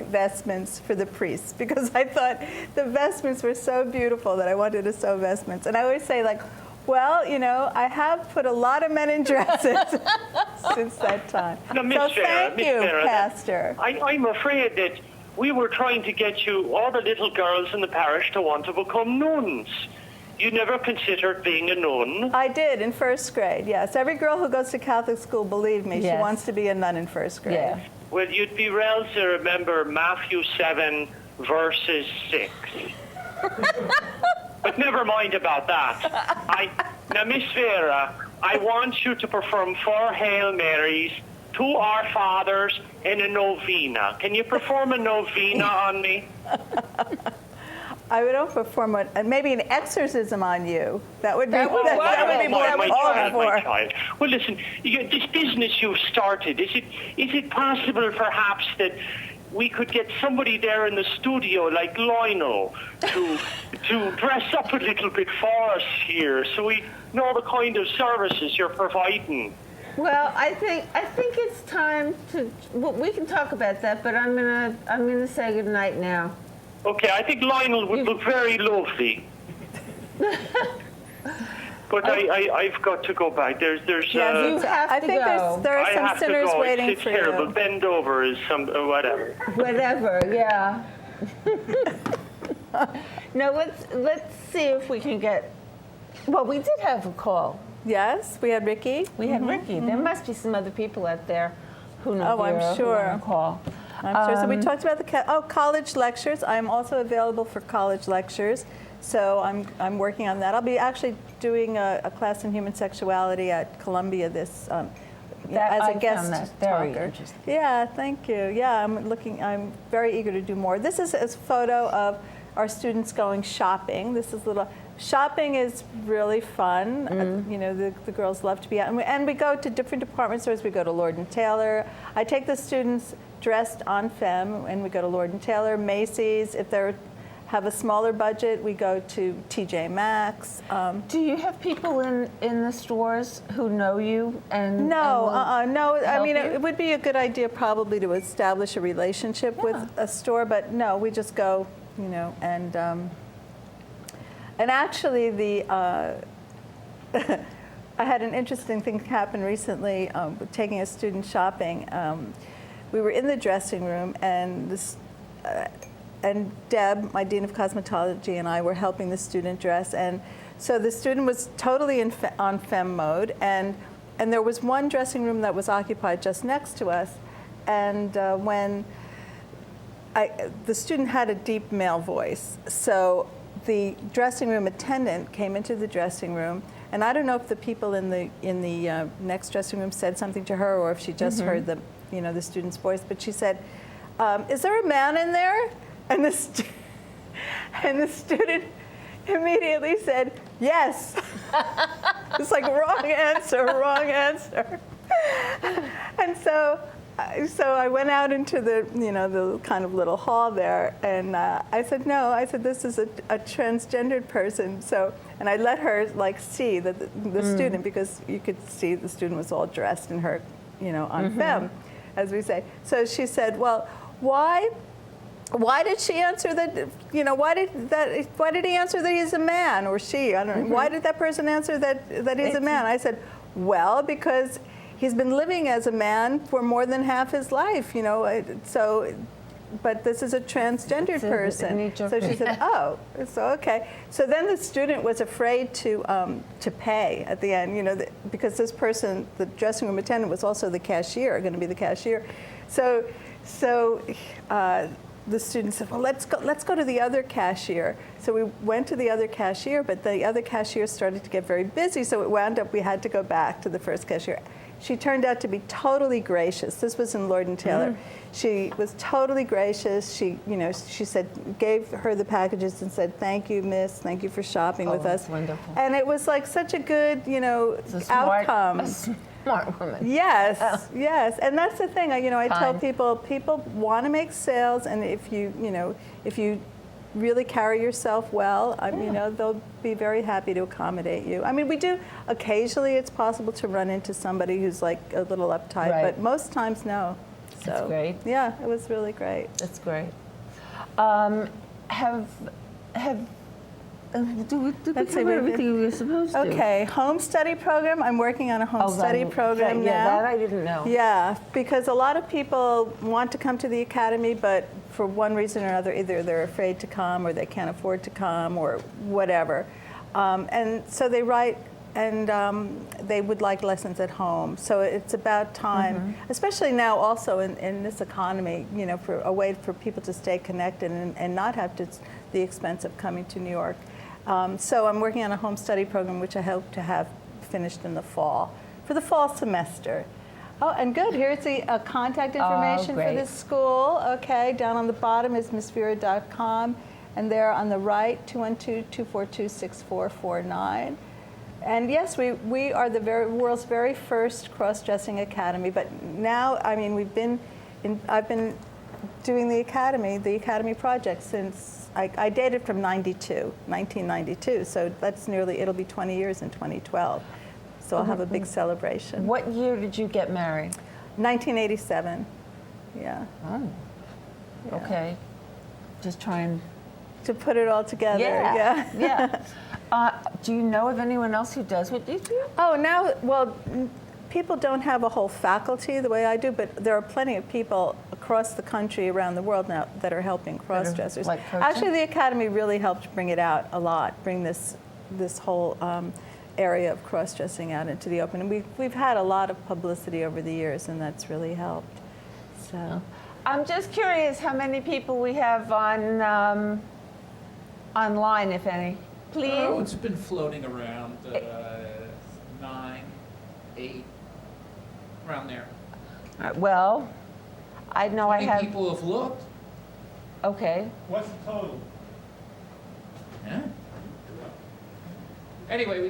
vestments for the priests, because I thought the vestments were so beautiful that I wanted to sew vestments. And I always say, I have put a lot of men in dresses since that time. Now, Miss Vera, thank you, Pastor. I'm afraid that we were trying to get all the little girls in the parish to want to become nuns. You never considered being a nun? I did in first grade, yes. Every girl who goes to Catholic school, believe me, she wants to be a nun in first grade. Yeah. Well, you'd be well to remember Matthew 7, verses 6. But never mind about that. Now, Miss Vera, I want you to perform 4 Hail Marys, 2 Our Fathers, and a novena. Can you perform a novena on me? I would perform maybe an exorcism on you. That would be more my for. child. Well, listen, this business you've started, is it possible perhaps that we could get somebody there in the studio like Lionel to dress up a little bit for us here, so we know the kind of services you're providing? Well, I think it's time to. Well, we can talk about that, but I'm gonna say good night now. Okay, I think Lionel would look very lovely. But I've got to go back. There's. You have I to think go. there are some sinners waiting it's for terrible. you. Bend over is some whatever. Whatever, yeah. Now let's see if we can get. Well, we did have a call. Yes, we had Ricky. We had Ricky. There must be some other people out there who know I'm Vera, sure. who want to call. I'm sure. So we talked about college lectures. I'm also available for college lectures. So I'm working on that. I'll be actually doing a class in human sexuality at Columbia this as a guest found that very talker. interesting. Yeah, thank you. Yeah, I'm very eager to do more. This is a photo of our students going shopping. Shopping is really fun. The girls love to be out. And we go to different department stores. We go to Lord & Taylor. I take the students dressed en femme, and we go to Lord & Taylor, Macy's. If they're have a smaller budget, we go to TJ Maxx. Do you have people in the stores who know you and No, and will no. I help mean, you? it would be a good idea probably to establish a relationship with a store, but no, we just go, and actually I had an interesting thing happen recently, taking a student shopping. We were in the dressing room, and and Deb, my dean of cosmetology, and I were helping the student dress, and so the student was totally on femme mode, and there was one dressing room that was occupied just next to us, and when the student had a deep male voice, so the dressing room attendant came into the dressing room, and I don't know if the people in the next dressing room said something to her, or if she just heard the the student's voice, but she said, "Is there a man in there?" And the student immediately said, "Yes." It's like wrong answer, wrong answer. And so I went out into the the kind of little hall there, and I said, "No," I said, "This is a transgendered person." So, and I let her see that the student, because you could see the student was all dressed in her, en femme, as we say. So she said, "Well, why did she answer that? Why did he answer that he's a man, or she? I don't know. Why did that person answer that he's a man?" I said, "Well, because he's been living as a man for more than half his life, so, but this is a transgendered person." So she said, "Oh, so okay." So then the student was afraid to pay at the end, because this person, the dressing room attendant, was also the cashier, going to be the cashier. So the student said, "Well, let's go to the other cashier." So we went to the other cashier, but the other cashier started to get very busy, so it wound up we had to go back to the first cashier. She turned out to be totally gracious. This was in Lord & Taylor. She was totally gracious. She, she said, gave her the packages and said, "Thank you, miss. Thank you for shopping with us." That's wonderful. And it was like such a good, It's a outcome. A smart woman. Yes, yes, and that's the thing. I tell Fine. people want to make sales, and if you really carry yourself well, they'll be very happy to accommodate you. I mean, we do occasionally. It's possible to run into somebody who's like a little uptight, Right. but most times no. So That's great. yeah, it was really great. That's great. Did we Let's see, cover we- everything we were supposed to? Okay, home study program. I'm working on a home study program now. Yeah, that I didn't know. Yeah, because a lot of people want to come to the academy, but for one reason or another, either they're afraid to come, or they can't afford to come, or whatever. And so they write, and they would like lessons at home. So it's about time, especially now also in this economy, for a way for people to stay connected and not have the expense of coming to New York. So I'm working on a home study program, which I hope to have finished in the fall, for the fall semester. Oh, and good, here's the contact information for great. this school. Okay, down on the bottom is missvera.com, and there on the right, 212-242-6449. And yes, we are the world's very first cross-dressing academy, but now, I mean, I've been doing the academy project since, I dated from 1992, so that's it'll be 20 years in 2012. So I'll have a big celebration. What year did you get married? 1987, yeah. Oh, Yeah. okay. Just trying. To put it all together, Yeah. Do you know of anyone else who does what you do? Oh, now, well, people don't have a whole faculty the way I do, but there are plenty of people across the country, around the world now, that are helping cross-dressers. like coaching? Actually, the Academy really helped bring it out a lot, bring this whole area of cross-dressing out into the open. And we've had a lot of publicity over the years, and that's really helped. So, I'm just curious how many people we have on online, if any. Please. Oh, it's been floating around 9, 8, around there. Well, I know I How many have. people have looked? Okay. What's the total? Huh? Anyway, we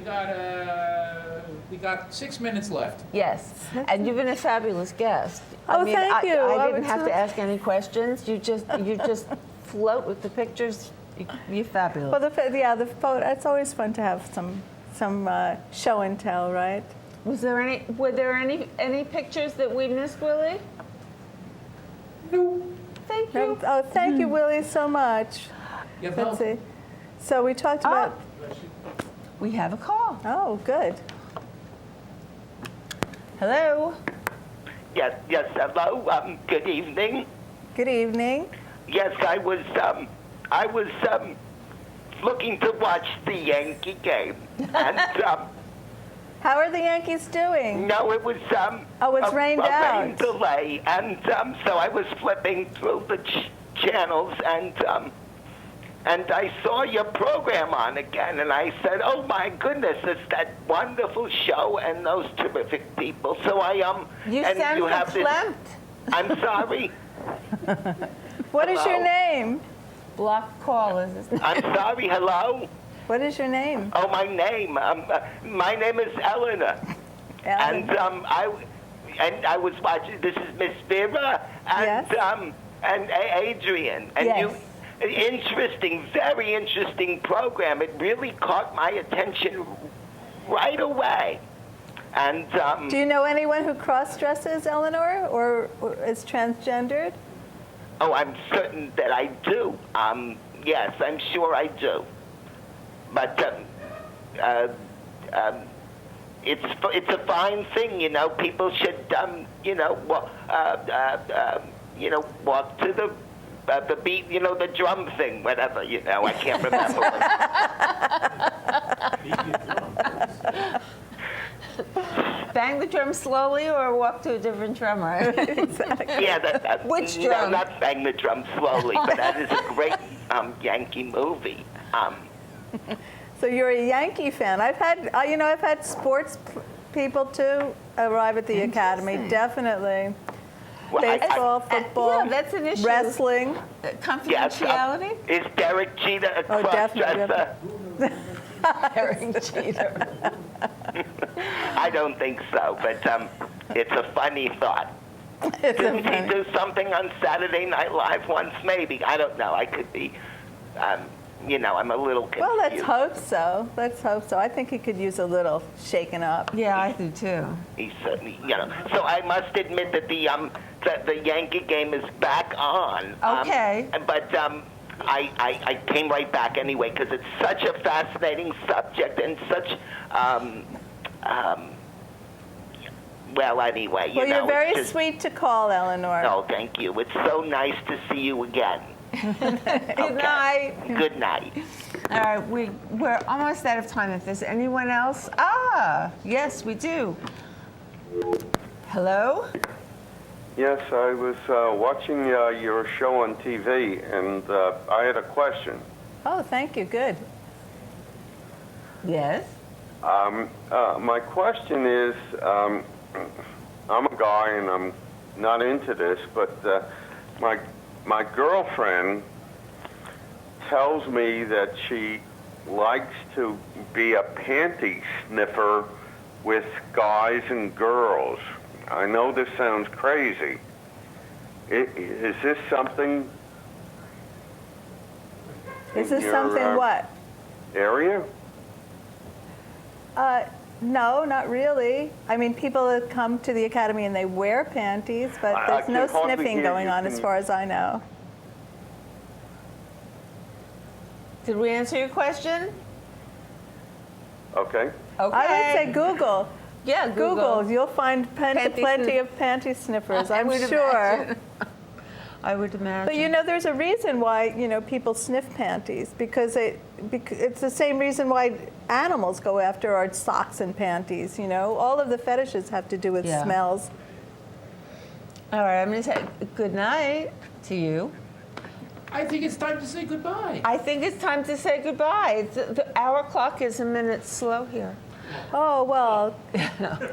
got 6 minutes left. Yes, and you've been a fabulous guest. Oh, thank you. I I didn't would have too. to ask any questions. You just float with the pictures You're fabulous. Well, the photo. It's always fun to have some show and tell, right? Were there any pictures that we missed, Willie? No. Thank you. Oh, thank you, Willie, so much. Get Let's help. see. So we talked about. We have a call. Oh, good. Hello. Yes, hello. Good evening. Good evening. Yes, I was looking to watch the Yankee game, and How are the Yankees doing? no, it was Oh, it's rained a out. rain delay, and so I was flipping through the channels, and I saw your program on again, and I said, "Oh my goodness, it's that wonderful show and those terrific people." So You and sound you have this. verklempt. I'm sorry. What is your Hello? name? Block callers. I'm sorry. Hello. What is your name? Oh, my name is Eleanor. Ellen. And I was watching. This is Miss Vera and Yes. and Adrienne. And Yes. interesting, very interesting program. It really caught my attention right away. And Do you know anyone who cross-dresses, Eleanor, or is transgendered? oh, I'm certain that I do. Yes, I'm sure I do. But it's a fine thing, you know. People should walk to the beat, you know, the drum thing, whatever, you know. I can't remember. Bang the drum slowly or walk to a different drummer. Yeah, that Which no, drum? not bang the drum slowly, but that is a great Yankee movie. So you're a Yankee fan. I've had sports people too arrive at the academy. Definitely. Well, Baseball, football, yeah, that's an issue. wrestling. Confidentiality. Is Derek Jeter a Oh, definitely. cross-dresser? Derek Jeter. I don't think so, but it's a funny thought. It's Didn't he funny. do something on Saturday Night Live once? Maybe. I don't know. I could be, I'm a little confused. Well, let's hope so. Let's hope so. I think he could use a little shaken up. Yeah, I do too. He certainly, So I must admit that the Yankee game is back on. Okay. But I came right back anyway because it's such a fascinating subject and such. Well, anyway, Well, you're it's very just- sweet to call, Eleanor. Oh, thank you. It's so nice to see you again. Good night. Good night. All right, we're almost out of time. If there's anyone else, yes, we do. Hello. Yes, I was watching your show on TV, and I had a question. Oh, thank you. Good. Yes. My question is, I'm a guy and I'm not into this, but my girlfriend tells me that she likes to be a panty sniffer with guys and girls. I know this sounds crazy. Is this something? Is in this your, something what? Area? No, not really. I mean, people that come to the academy and they wear panties, but I there's no can hardly sniffing hear going you. on as far as I know. Did we answer your question? Okay. Okay. I would say Google. Yeah, Google. You'll find Panty plenty sniff- of panty sniffers, I I'm would sure. imagine. I would imagine. But you know, there's a reason why people sniff panties because it's the same reason why animals go after our socks and panties. All of the fetishes have to do with Yeah. smells. All right, I'm going to say good night to you. I think it's time to say goodbye. I think it's time to say goodbye. Our clock is a minute slow here. Oh well,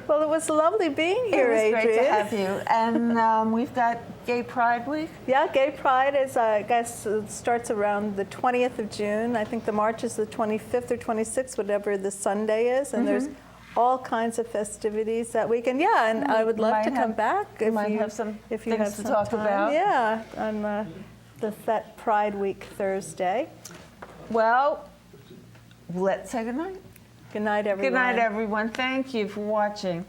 well it was lovely being here, It was Adrienne. great to have you. And we've got Gay Pride Week. Yeah, Gay Pride is, I guess, it starts around the 20th of June. I think the march is the 25th or 26th, whatever the Sunday is, and there's all kinds of festivities that weekend. Yeah, and I would love to come back you might have some if you things have to some talk time. about. Yeah, on that Pride Week Thursday. Well, let's say goodnight. Good night, everyone. Good night, everyone. Thank you for watching.